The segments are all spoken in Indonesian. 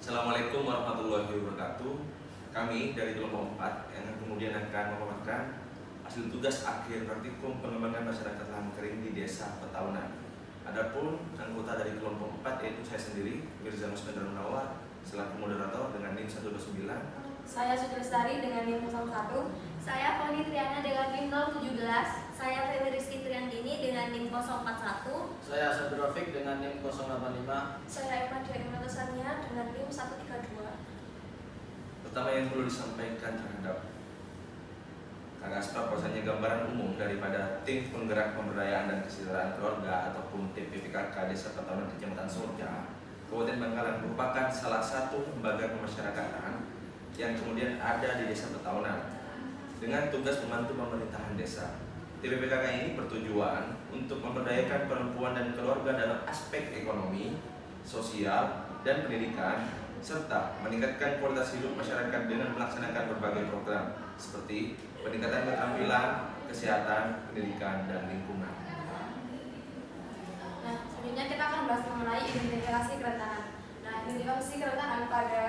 Assalamualaikum warahmatullahi wabarakatuh. Kami dari kelompok 4 yang kemudian akan memaparkan hasil tugas akhir praktikum pengembangan masyarakat lahan kering di Desa Petaunan. Adapun anggota dari kelompok 4 yaitu saya sendiri, Mirza Musnadar Munawar, selaku moderator dengan NIM 129. Saya Sutri Lestari dengan NIM 01. Saya Poni Triana dengan NIM 017. Saya Feli Rizky Triandini dengan NIM 041. Saya Sabri Rafiq dengan NIM 085. Saya Irma Dian Sania dengan NIM 132. Pertama yang perlu disampaikan terhadap Kak Aspar, bahwasanya gambaran umum daripada tim penggerak pemberdayaan dan kesejahteraan keluarga ataupun TPPKK Desa Petaunan Kecamatan Sorja, Kabupaten Bangkalan merupakan salah satu lembaga pemasyarakatan yang kemudian ada di Desa Petaunan dengan tugas membantu pemerintahan desa. TPPKK ini bertujuan untuk memberdayakan perempuan dan keluarga dalam aspek ekonomi, sosial, dan pendidikan, serta meningkatkan kualitas hidup masyarakat dengan melaksanakan berbagai program seperti peningkatan keterampilan, kesehatan, pendidikan, dan lingkungan. Nah, selanjutnya kita akan bahas mengenai identifikasi kerentanan. Nah, identifikasi kerentanan pada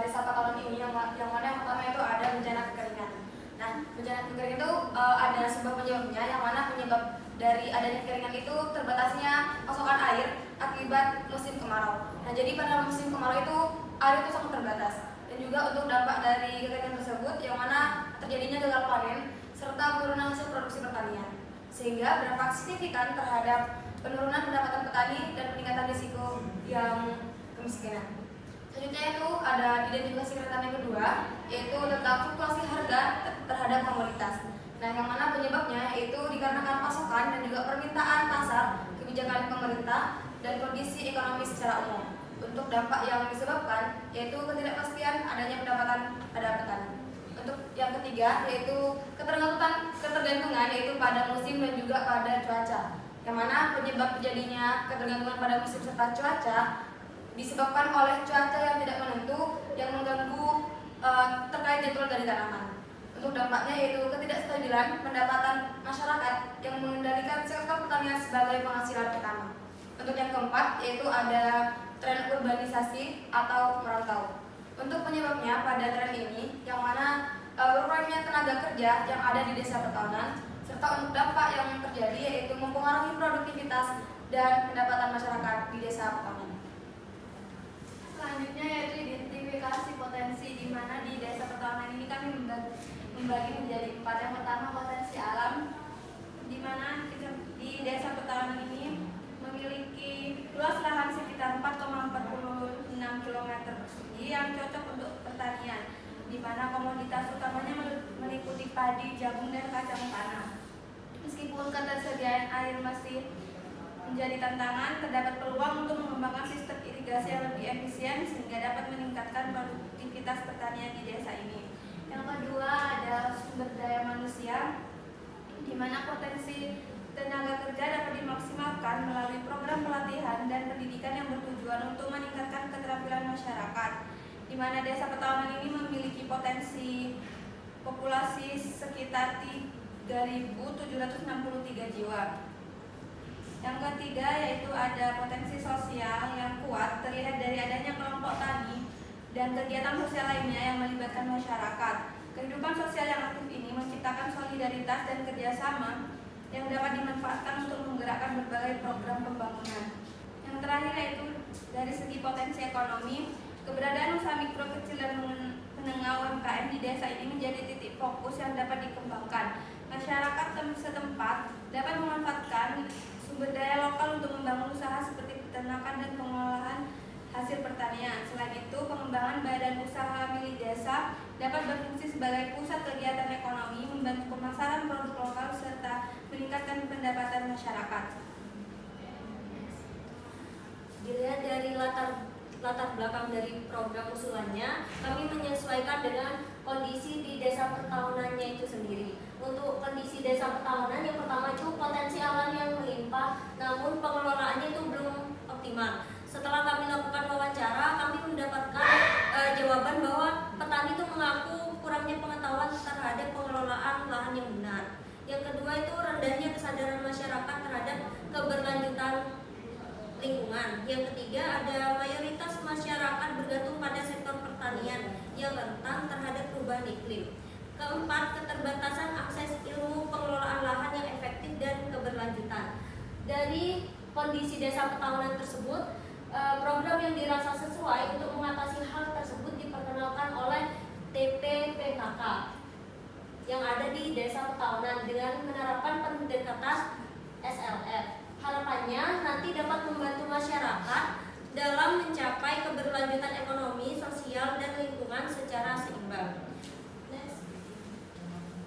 Desa Petaunan ini yang mana yang pertama itu ada bencana kekeringan. Nah, bencana kekeringan itu ada sebab penyebabnya, yang mana penyebab dari adanya kekeringan itu terbatasnya pasokan air akibat musim kemarau. Nah, jadi pada musim kemarau itu air itu sangat terbatas. Dan juga untuk dampak dari kekeringan tersebut, yang mana terjadinya gagal panen serta penurunan hasil produksi pertanian, sehingga berdampak signifikan terhadap penurunan pendapatan petani dan peningkatan risiko yang kemiskinan. Selanjutnya itu ada identifikasi kerentanan yang kedua, yaitu tentang fluktuasi harga terhadap komoditas. Nah, yang mana penyebabnya itu dikarenakan pasokan dan juga permintaan pasar, kebijakan pemerintah, dan kondisi ekonomi secara umum. Untuk dampak yang disebabkan yaitu ketidakpastian adanya pendapatan pada petani. Untuk yang ketiga yaitu ketergantungan yaitu pada musim dan juga pada cuaca. Yang mana penyebab terjadinya ketergantungan pada musim serta cuaca disebabkan oleh cuaca yang tidak menentu yang mengganggu terkait jadwal dari tanaman. Untuk dampaknya yaitu ketidakstabilan pendapatan masyarakat yang mengendalikan sektor pertanian sebagai penghasilan utama. Untuk yang keempat yaitu ada tren urbanisasi atau merantau. Untuk penyebabnya pada tren ini yang mana berkurangnya tenaga kerja yang ada di Desa Petaunan, serta untuk dampak yang terjadi yaitu mempengaruhi produktivitas dan pendapatan masyarakat di Desa Petaunan. Selanjutnya yaitu identifikasi potensi, di mana di Desa Petaunan ini kami membagi menjadi 4. Yang pertama potensi alam, di mana di Desa Petaunan ini memiliki luas lahan sekitar 4,46 km persegi yang cocok untuk pertanian, di mana komoditas utamanya meliputi padi, jagung, dan kacang tanah. Meskipun ketersediaan air masih menjadi tantangan, terdapat peluang untuk mengembangkan sistem irigasi yang lebih efisien sehingga dapat meningkatkan produktivitas pertanian di desa ini. Yang kedua ada sumber daya manusia, di mana potensi tenaga kerja dapat dimaksimalkan melalui program pelatihan dan pendidikan yang bertujuan untuk meningkatkan keterampilan masyarakat, di mana Desa Petaunan ini memiliki potensi populasi sekitar 3.763 jiwa. Yang ketiga yaitu ada potensi sosial yang kuat, terlihat dari adanya kelompok tani dan kegiatan sosial lainnya yang melibatkan masyarakat. Kehidupan sosial yang aktif ini menciptakan solidaritas dan kerjasama yang dapat dimanfaatkan untuk menggerakkan berbagai program pembangunan. Yang terakhir yaitu dari segi potensi ekonomi, keberadaan usaha mikro, kecil, dan menengah UMKM di desa ini menjadi titik fokus yang dapat dikembangkan. Masyarakat setempat dapat memanfaatkan sumber daya lokal untuk membangun usaha seperti peternakan dan pengolahan hasil pertanian. Selain itu, pengembangan badan usaha milik desa dapat berfungsi sebagai pusat kegiatan ekonomi, membantu pemasaran produk lokal, serta meningkatkan pendapatan masyarakat. Dilihat dari latar belakang dari program usulannya, kami menyesuaikan dengan kondisi di Desa Petaunannya itu sendiri. Untuk kondisi Desa Petaunan, yang pertama itu potensi alam yang melimpah, namun pengelolaannya itu belum optimal. Setelah kami lakukan wawancara, kami mendapatkan jawaban bahwa petani itu mengaku kurangnya pengetahuan terhadap pengelolaan lahan yang benar. Yang kedua itu rendahnya kesadaran masyarakat terhadap keberlanjutan lingkungan. Yang ketiga ada mayoritas masyarakat bergantung pada yang rentan terhadap perubahan iklim. Keempat, keterbatasan akses ilmu pengelolaan lahan yang efektif dan keberlanjutan. Dari kondisi desa petahunan tersebut, program yang dirasa sesuai untuk mengatasi hal tersebut diperkenalkan oleh TPPKK yang ada di desa petahunan dengan menerapkan pendekatan SLF. Harapannya nanti dapat membantu masyarakat dalam mencapai keberlanjutan ekonomi, sosial, dan lingkungan secara seimbang. Next.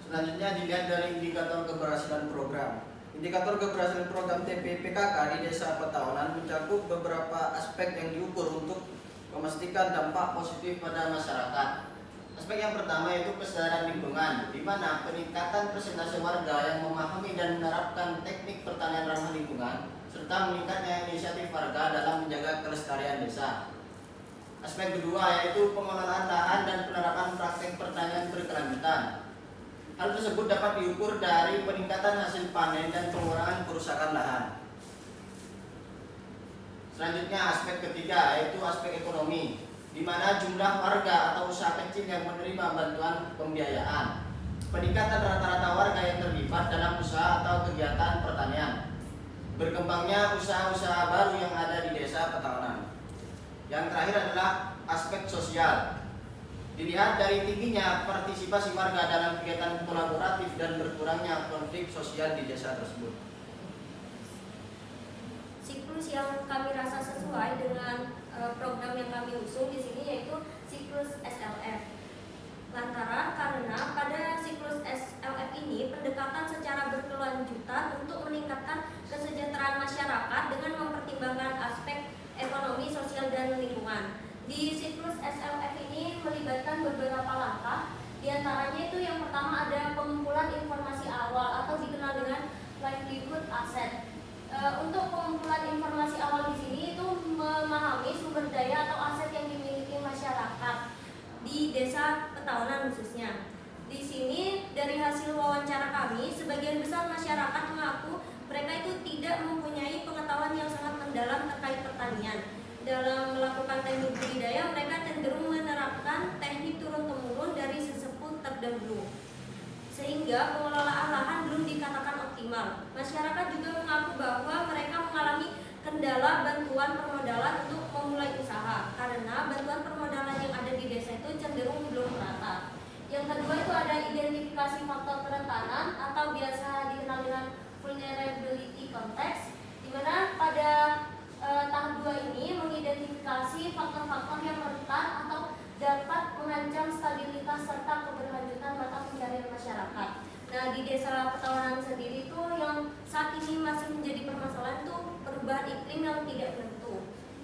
Selanjutnya dilihat dari indikator keberhasilan program. Indikator keberhasilan program TPPKK di desa petahunan mencakup beberapa aspek yang diukur untuk memastikan dampak positif pada masyarakat. Aspek yang pertama yaitu kesadaran lingkungan, di mana peningkatan persentase warga yang memahami dan menerapkan teknik pertanian ramah lingkungan, serta meningkatnya inisiatif warga dalam menjaga kelestarian desa. Aspek kedua yaitu pengelolaan lahan dan penerapan praktek pertanian berkelanjutan. Hal tersebut dapat diukur dari peningkatan hasil panen dan pengurangan kerusakan lahan. Selanjutnya aspek ketiga yaitu aspek ekonomi, di mana jumlah warga atau usaha kecil yang menerima bantuan pembiayaan, peningkatan rata-rata warga yang terlibat dalam usaha atau kegiatan pertanian, berkembangnya usaha-usaha baru yang ada di desa petahunan. Yang terakhir adalah aspek sosial. Dilihat dari tingginya partisipasi warga dalam kegiatan kolaboratif dan berkurangnya konflik sosial di desa tersebut. Siklus yang kami rasa sesuai dengan program yang kami usung di sini yaitu siklus SLF. Lantaran karena pada siklus SLF ini pendekatan secara berkelanjutan untuk meningkatkan kesejahteraan masyarakat dengan mempertimbangkan aspek ekonomi, sosial, dan lingkungan. Di siklus SLF ini melibatkan beberapa langkah, diantaranya itu yang pertama ada pengumpulan informasi awal atau dikenal dengan livelihood asset. Untuk pengumpulan informasi awal di sini itu memahami sumber daya atau aset yang dimiliki masyarakat di desa petahunan khususnya. Di sini dari hasil wawancara kami, sebagian besar masyarakat mengaku mereka itu tidak mempunyai pengetahuan yang sangat mendalam terkait pertanian. Dalam melakukan teknik budidaya, mereka cenderung menerapkan teknik turun-temurun dari sesepuh terdahulu, sehingga pengelolaan lahan belum dikatakan optimal. Masyarakat juga mengaku bahwa mereka mengalami kendala bantuan permodalan untuk memulai usaha, karena bantuan permodalan yang ada di desa itu cenderung belum merata. Yang kedua itu ada identifikasi faktor kerentanan atau biasa dikenal dengan vulnerability context, di mana pada tahap 2 ini mengidentifikasi faktor-faktor yang rentan atau dapat mengancam stabilitas serta keberlanjutan mata pencarian masyarakat. Nah, di desa petahunan sendiri itu yang saat ini masih menjadi permasalahan itu perubahan iklim yang tidak menentu.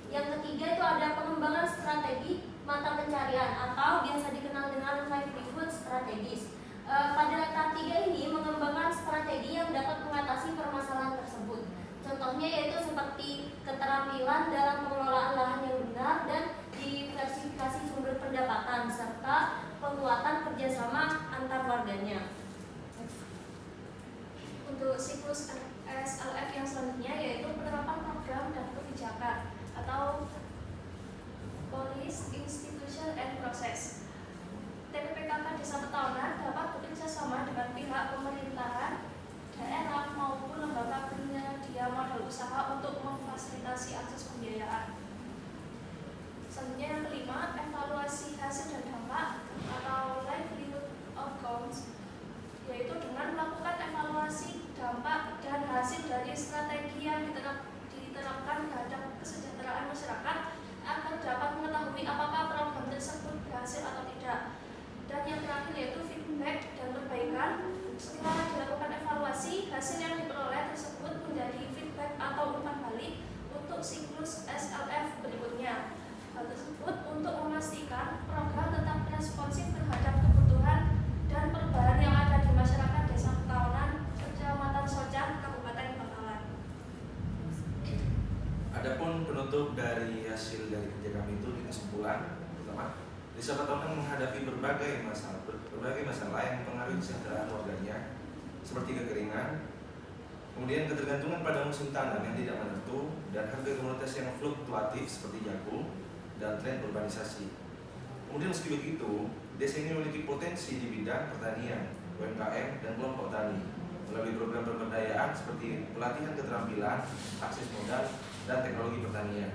Yang ketiga itu ada pengembangan strategi mata pencarian atau biasa dikenal dengan livelihood strategis. Pada tahap 3 ini mengembangkan strategi yang dapat mengatasi permasalahan tersebut. Contohnya yaitu seperti keterampilan dalam pengelolaan lahan yang benar dan diversifikasi sumber pendapatan serta penguatan kerjasama antar warganya. Untuk siklus SLF yang selanjutnya yaitu penerapan program dan kebijakan atau Policy, Institution, and Process. TPPKK Desa Petahunan dapat bekerja sama dengan pihak pemerintahan daerah maupun lembaga penyedia modal usaha untuk memfasilitasi akses pembiayaan. Selanjutnya yang kelima, evaluasi hasil dan dampak atau livelihood outcomes, yaitu dengan melakukan evaluasi dampak dan hasil dari strategi yang diterapkan terhadap kesejahteraan masyarakat agar dapat mengetahui apakah program tersebut berhasil atau tidak. Dan yang terakhir yaitu feedback dan perbaikan. Setelah dilakukan evaluasi, hasil yang diperoleh tersebut menjadi feedback atau umpan balik untuk siklus SLF berikutnya. Hal tersebut untuk memastikan program tetap responsif terhadap kebutuhan dan perubahan yang ada di masyarakat Desa Petahunan, Kecamatan Socan, Kabupaten Bangkalan. Adapun penutup dari hasil dari kerja kami itu di kesimpulan pertama, Desa Petahunan menghadapi berbagai masalah yang mempengaruhi kesejahteraan warganya, seperti kekeringan, kemudian ketergantungan pada musim tanam yang tidak menentu, dan harga komoditas yang fluktuatif seperti jagung, dan tren urbanisasi. Kemudian meski begitu, desa ini memiliki potensi di bidang pertanian, UMKM, dan kelompok tani melalui program pemberdayaan seperti pelatihan keterampilan, akses modal, dan teknologi pertanian.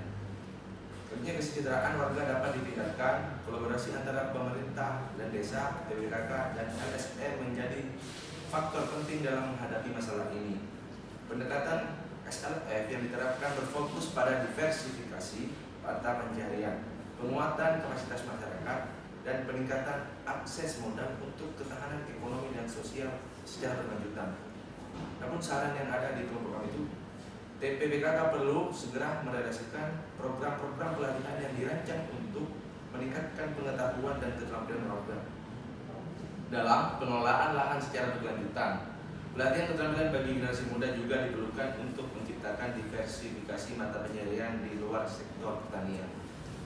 Tentunya kesejahteraan warga dapat ditingkatkan, kolaborasi antara pemerintah dan desa, PPKK, dan LSM menjadi faktor penting dalam menghadapi masalah ini. Pendekatan SLF yang diterapkan berfokus pada diversifikasi mata pencarian, penguatan kapasitas masyarakat, dan peningkatan akses modal untuk ketahanan ekonomi dan sosial secara berkelanjutan. Namun saran yang ada di kelompok kami itu, TPPKK perlu segera merealisasikan program-program pelatihan yang dirancang untuk meningkatkan pengetahuan dan keterampilan warga dalam pengelolaan lahan secara berkelanjutan. Pelatihan keterampilan bagi generasi muda juga diperlukan untuk menciptakan diversifikasi mata pencaharian di luar sektor pertanian.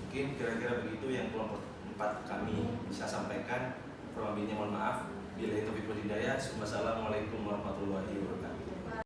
Mungkin kira-kira begitu yang kelompok 4 kami bisa sampaikan. Kurang lebihnya mohon maaf. Bila itu Wassalamualaikum warahmatullahi wabarakatuh.